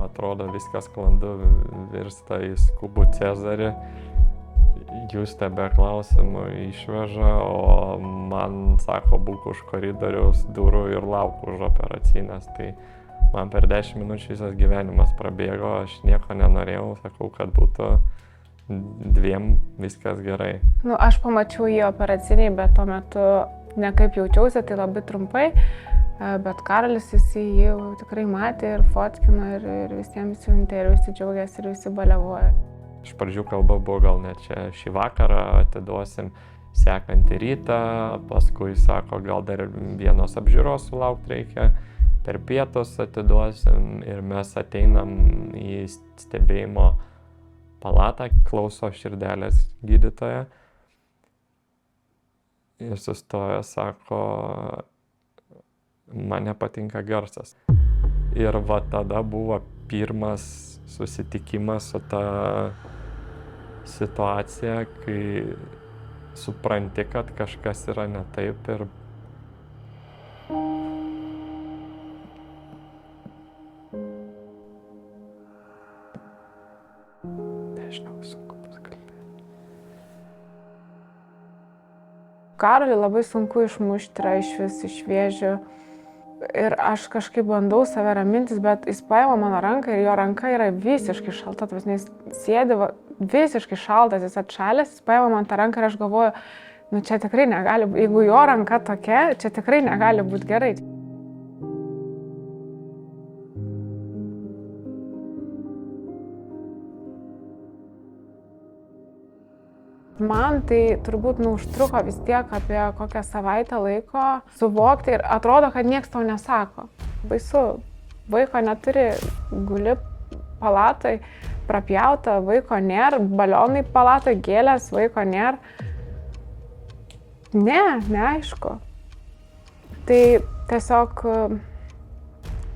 atrodo viskas sklandu, virsta į skubų Cezarį. Jūs be klausimų išveža, o man sako, būk už koridoriaus durų ir lauk už operacinės. Tai man per 10 minučių visas gyvenimas prabėgo, aš nieko nenorėjau, sakau, kad būtų 2 viskas gerai. Aš pamačiau jį operaciniai, bet tuo metu nekaip jaučiausi, tai labai trumpai. Bet Karolis jį jau tikrai matė ir fotkino ir visiems siuntė ir visi džiaugiasi ir visi baliavojo. Iš pradžių kalba buvo gal net čia šį vakarą atiduosim sekantį rytą, paskui sako, gal dar vienos apžiūros sulaukti reikia, per pietus atiduosim ir mes ateinam į stebėjimo palatą, klauso širdelės gydytoja ir sustoja, sako, man nepatinka garsas. Ir va tada buvo pirmas susitikimas su ta situacija, kai supranti, kad kažkas yra ne taip ir nežinau, sunku pasikalbėti. Karolį labai sunku išmušti yra iš vėžių. Ir aš kažkaip bandau save ramintis, bet jis paima mano ranką ir jo ranka yra visiškai šalta. Jis sėdi visiškai šaltas, jis atšalęs, jis paima man tą ranką ir aš galvoju, čia tikrai negali būti, jeigu jo ranka tokia, čia tikrai negali būti gerai. Man tai turbūt užtruko vis tiek apie kokią savaitę laiko suvokti ir atrodo, kad nieks tau nesako. Baisu, vaiko neturi, guli palatoj, prapjauta, vaiko nėra, balionai palatoj, gėlės, vaiko nėra. Neaišku. Tai tiesiog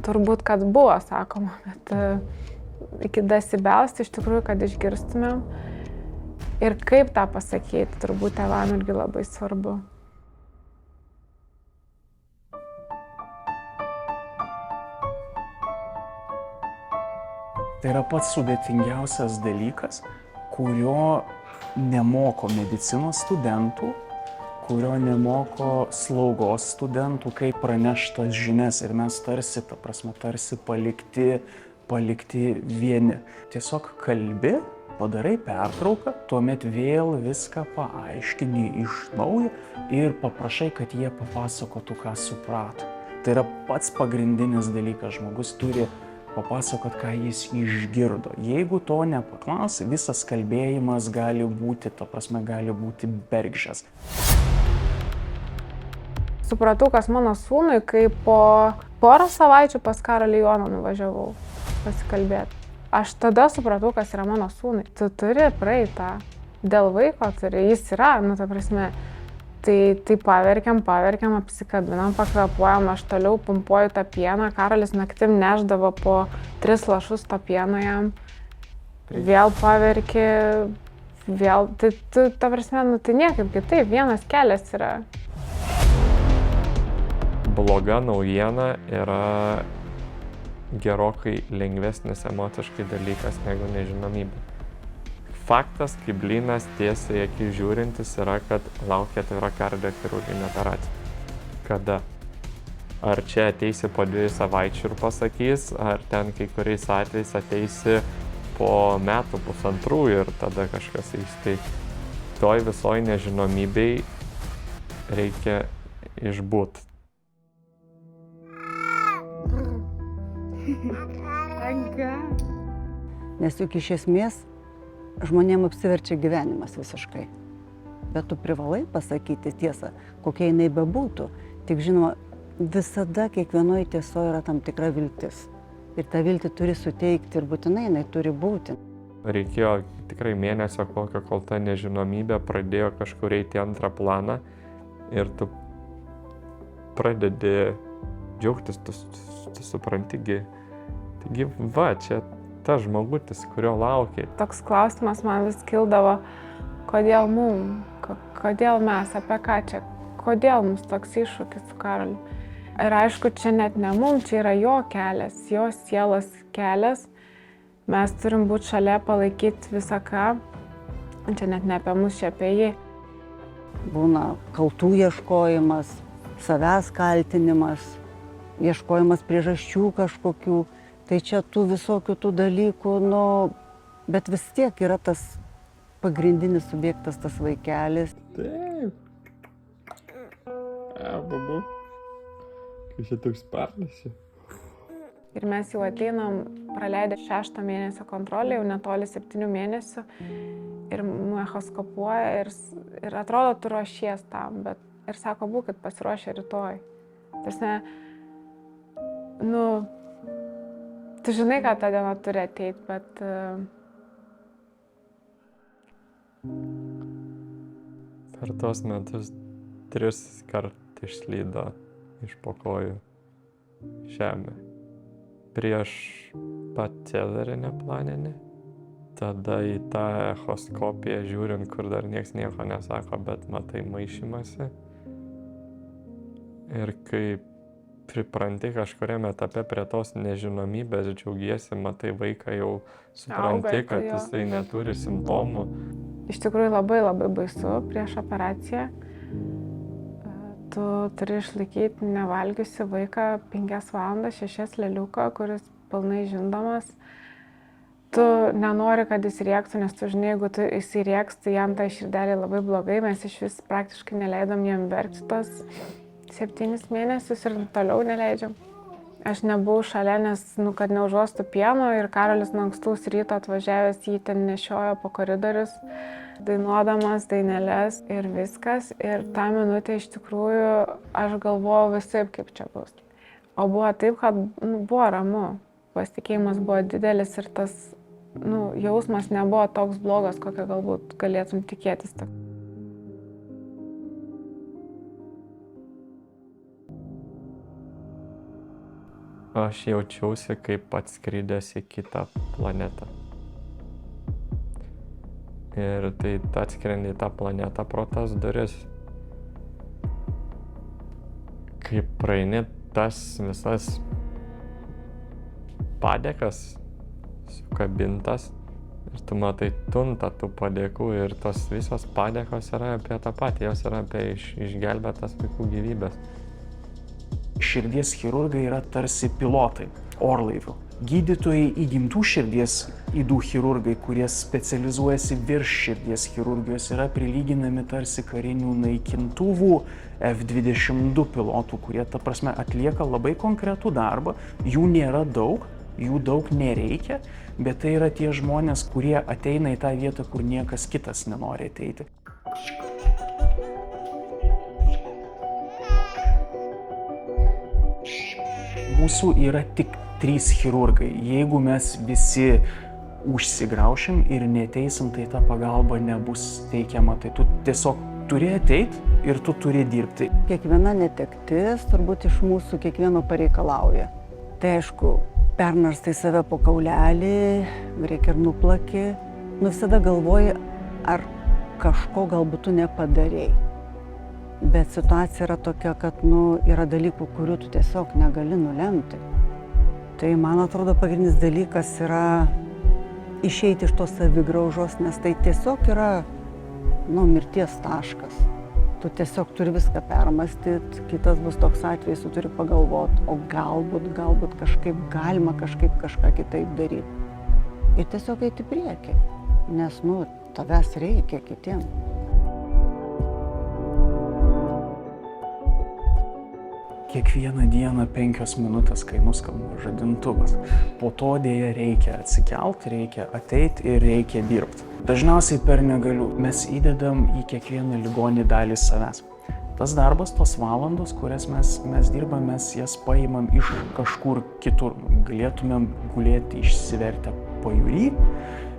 turbūt, kad buvo sakoma, bet iki dasibelsti iš tikrųjų, kad išgirstumėm. Ir kaip tą pasakyti, turbūt tėvam irgi labai svarbu. Tai yra pats sudėtingiausias dalykas, kurio nemoko medicinos studentų, kurio nemoko slaugos studentų, kaip praneštas žinias. Ir mes tarsi palikti vieni. Tiesiog kalbi, padarai pertrauką, tuomet vėl viską paaiškini iš naujo ir paprašai, kad jie papasakotų, ką suprato. Tai yra pats pagrindinis dalykas, žmogus turi papasakot, ką jis išgirdo. Jeigu to nepaklausi, visas kalbėjimas gali būti bergždžias. Supratau, kas mano sūnui, kai po porą savaičių pas Karolį Joną nuvažiavau pasikalbėti. Aš tada supratau, kas yra mano sūnui. Tu turi praeitą. Dėl vaiko turi. Jis yra, Tai paverkiam, apsikabinam, pakvepuojam, aš toliau pumpuoju tą pieną. Karolis naktim neždavo po 3 lašus to pieno jam. Vėl paverki, vėl. Tai niekaip kitaip, vienas kelias yra. Bloga naujiena yra gerokai lengvesnis emociškai dalykas negu nežinomybė. Faktas, kaip blynas tiesiai akis žiūrintis, yra, kad laukia atvira kardiochirurginė operacija. Kada? Ar čia ateisi po 2 savaičių ir pasakys, ar ten kai kuriais atvejais ateisi po metų, 1,5 ir tada kažkas tai toj visoj nežinomybei reikia išbūt. Nes juk iš esmės žmonėm apsiverčia gyvenimas visiškai. Bet tu privalai pasakyti tiesą, kokia jinai bebūtų. Tik žinoma, visada kiekvienoje tiesoje yra tam tikra viltis. Ir tą viltį turi suteikti ir būtinai jinai turi būti. Reikėjo tikrai mėnesio kokio, kol ta nežinomybė pradėjo kažkur eiti į antrą planą ir tu pradedi džiaugtis, tu suprantigi. Taigi, čia tas žmogutis, kurio laukia. Toks klausimas man vis kildavo, kodėl kodėl mes, apie ką čia, kodėl mums toks iššūkis su Karoliu. Ir aišku, čia net ne mums, čia yra jo kelias, jo sielos kelias. mes turim būti šalia, palaikyti visą ką. Čia net ne apie mus, čia apie jį. Būna kaltų ieškojimas, savęs kaltinimas, ieškojimas priežasčių kažkokių. Tai čia tų visokių tų dalykų, nu, bet vis tiek yra tas pagrindinis subjektas, tas vaikelis. Taip. Babu. Kai čia toks sparnas. Ir mes jau ateinam, praleidę 6 mėnesio kontrolę, jau netoli 7 mėnesių. Ir echoskopuoja ir atrodo, tu ruošies tam, bet ir sako, būkit pasiruošę rytoj. Tarsi, nu, tu žinai, kad ta diena turi ateiti, bet... Per tos metus 3 kart išslydo iš po kojų žemė. Prieš pat cezarinę planinę, tada į tą echoskopiją žiūrint, kur dar nieks nieko nesako, bet matai maišymasi. Ir kai pripranti kažkuriam etape prie tos nežinomybės, džiaugiesi, matai vaiką jau supranti, kad jisai neturi simptomų. Iš tikrųjų labai baisu prieš operaciją. Tu turi išlaikyti nevalgiusi vaiką 5 valandas, 6 lėliuką, kuris pilnai žindomas. Tu nenori, kad jis rėktų, nes tu žinai, jeigu jis rėks, tai jam tai širdelė labai blogai. Mes iš vis praktiškai neleidom jam verkti tos 7 mėnesius ir toliau neleidžiam. Aš nebuvau šalia, nes, kad neužuostų pieno ir Karolis nuo ankstaus ryto atvažiavęs jį ten nešiojo po koridorius, dainuodamas dainelės ir viskas. Ir tą minutę iš tikrųjų aš galvojau visaip, kaip čia bus. O buvo taip, kad buvo ramu. Pasitikėjimas buvo didelis ir tas jausmas nebuvo toks blogas, kokio galbūt galėtum tikėtis. Aš jaučiausi kaip atskridęs į kitą planetą. Ir tai atskrendi į tą planetą pro tas duris. Kai praeini tas visas padėkas sukabintas ir tu matai tuntą tų padėkų ir tos visos padėkos yra apie tą patį, jos yra apie išgelbėtas vaikų gyvybės. Širdies chirurgai yra tarsi pilotai orlaivių. Gydytojai įgimtų širdies ydų chirurgai, kurie specializuojasi virš širdies chirurgijos, yra prilyginami tarsi karinių naikintuvų F-22 pilotų, kurie, ta prasme, atlieka labai konkretų darbą. Jų nėra daug, jų daug nereikia, bet tai yra tie žmonės, kurie ateina į tą vietą, kur niekas kitas nenori ateiti. Mūsų yra tik 3 chirurgai. Jeigu mes visi užsigraušim ir neteisim, tai ta pagalba nebus teikiama. Tai tu tiesiog turi ateiti ir tu turi dirbti. Kiekviena netektis turbūt iš mūsų kiekvieno pareikalauja. Tai aišku, pernarstai save po kaulelį, reikia ir nuplaki. Visada galvoji, ar kažko galbūt tu nepadarėjai. Bet situacija yra tokia, kad yra dalykų, kurių tu tiesiog negali nulemti. Tai man atrodo pagrindinis dalykas yra išeiti iš tos savigraužos, nes tai tiesiog yra mirties taškas. Tu tiesiog turi viską permastyti, kitas bus toks atvejis, tu turi pagalvoti, o galbūt kažkaip galima kažką kitaip daryti. Ir tiesiog eiti priekį, nes tavęs reikia kitiem. Kiekvieną dieną 5 minutės, kai nuskamba žadintuvas. Po to dėja reikia atsikelti, reikia ateiti ir reikia dirbti. Dažniausiai per negaliu mes įdedam į kiekvieną ligonį dalį savęs. Tas darbas, tos valandos, kurias mes dirbam, mes jas paimam iš kažkur kitur. Galėtumėm gulėti išsivertę pajūry,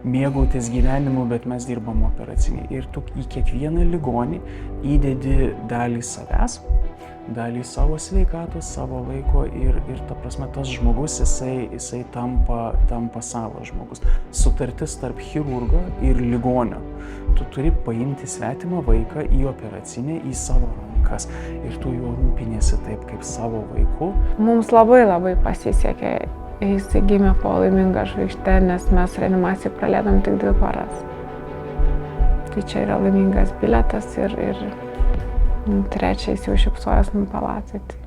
mėgautis gyvenimu, bet mes dirbam operacinį. Ir tu į kiekvieną ligonį įdedi dalį savęs, dalį savo sveikatos, savo laiko ir ta prasme tas žmogus, jisai tampa savas žmogus. Sutartis tarp chirurgo ir ligonio. Tu turi paimti svetimą vaiką į operacinę, į savo rankas ir tu juo rūpiniesi taip kaip savo vaiku. Mums labai pasisekė Jis gimė po laimingą žvaigždę, nes mes reanimaciją praleidom tik 2 paras. Tai čia yra laimingas bilietas ir trečiais jau šypsojas man palatoj. Tai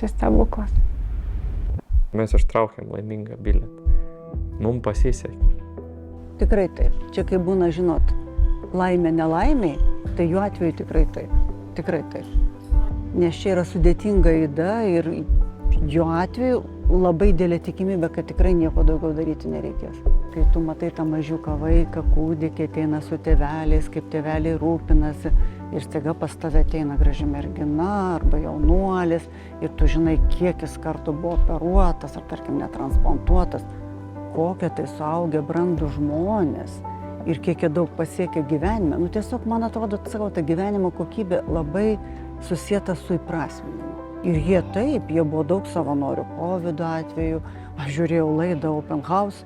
čia stebuklas. Mes ištraukėm laimingą bilietą. Mums pasisekė. Tikrai taip. Čia kai būna, žinot, laimė nelaimė, tai jų atveju tikrai taip. Tikrai taip. Nes čia yra sudėtinga ida ir jo atveju labai didelė tikimybė, kad tikrai nieko daugiau daryti nereikės. Kai tu matai tą mažiuką vaiką, kūdikį, ateina su tėveliais, kaip tėveliai rūpinasi ir staiga pas tave ateina graži mergina arba jaunuolis ir tu žinai, kiek jis kartų buvo operuotas ar, tarkim, netransplantuotas, kokie tai suaugę brandų žmonės ir kiek jie daug pasiekia gyvenime. Nu, tiesiog, man atrodo, ta gyvenimo kokybė labai susieta su įprasminimu. Ir jie taip, jie buvo daug savanorių COVID atveju. Aš žiūrėjau laidą Open House,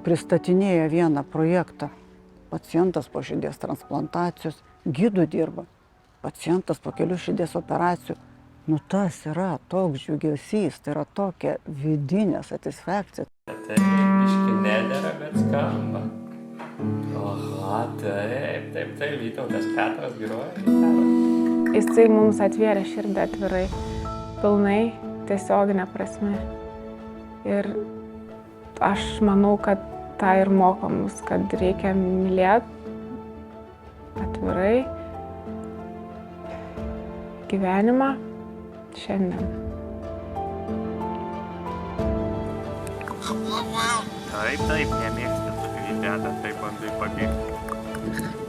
pristatinėja vieną projektą. Pacientas po širdies transplantacijos, gidų dirba. Pacientas po kelių širdies operacijų. Nu tas yra toks džiugesys, tai yra tokia vidinė satisfakcija. Tai biški nedėra, bet skamba. Oha, taip, Vytautas Petras groja gitarą. Jisai mums atvėrė širdį atvirai, pilnai, tiesioginė prasme. Ir aš manau, kad tą ir moko mus, kad reikia mylėti atvirai gyvenimą šiandien. Taip, nemėgsti, tu kai deda, tai bandai pabėgti.